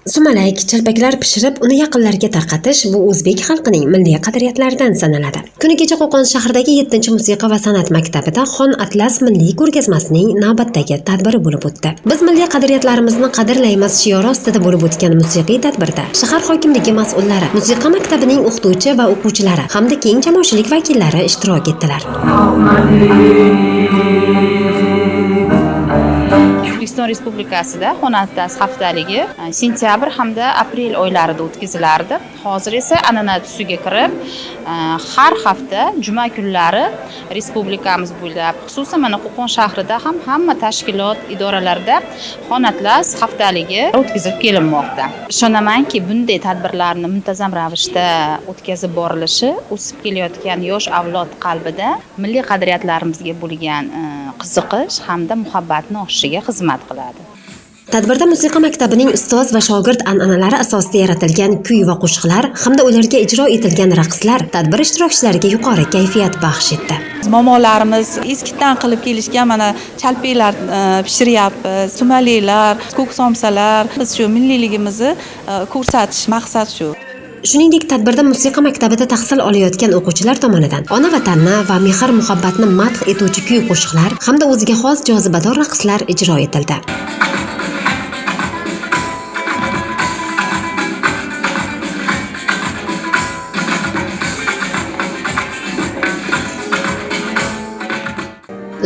Sumalak, chalpaklar pishirib, uni yaqinlarga tarqatish bu o'zbek xalqining milliy qadriyatlaridan sanaladi. Kuni kecha Qo'qon shahridagi 7-musiqa va san'at maktabida Xon Atlas milliy ko'rgazmasining navbatdagi tadbiri bo'lib o'tdi. Biz milliy qadriyatlarimizni qadrlaymiz shiori ostida bo'lib o'tgan musiqiy tadbirda shahar hokimligi mas'ullari, musiqa maktabining o'qituvchi va o'quvchilari hamda keng jamoatchilik vakillari ishtirok etdilar. O'zbekiston Respublikasida Xon Atlas haftaligi sentyabr hamda aprel oylarida o'tkazilardi. Hozir esa an'ana tusiga kirib, har hafta juma kunlari respublikamiz bo'ylab, xususan mana Qo'qon shahrida ham hamma tashkilot idoralarida Xon Atlas haftaligi o'tkazib kelinmoqda. Ishonamanki, bunday tadbirlarni muntazam ravishda o'tkazib borilishi o'sib kelayotgan yosh avlod qalbida milliy qadriyatlarimizga bo'lgan qiziqish hamda muhabbatni oshishiga xizmat qiladi. Tadbirda musiqa maktabining ustoz va shogird an'analari asosida yaratilgan kuy va qo'shiqlar hamda ularga ijro etilgan raqslar tadbir ishtirokchilariga yuqori kayfiyat baxsh etdi. Momolarimiz eskidan qilib kelishgan mana chalpaklar pishiryapmiz, sumalaklar, ko'k somsalar. Biz shu milliyligimizni ko'rsatish maqsad shu. Shuningdek, tadbirda musiqa maktabida tahsil olayotgan o'quvchilar tomonidan ona vatanni va mehr-muhabbatni madh etuvchi kuy-qo'shiqlar hamda o'ziga xos jozibador raqslar ijro etildi.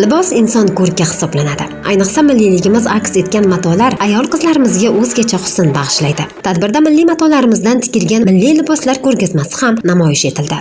Libos inson ko'rki hisoblanadi. Ayniqsa milliyligimiz aks etgan matolar ayol-qizlarimizga o'zgacha husn bag'ishlaydi. Tadbirda milliy matolarimizdan tikilgan milliy liboslar ko'rgazmasi ham namoyish etildi.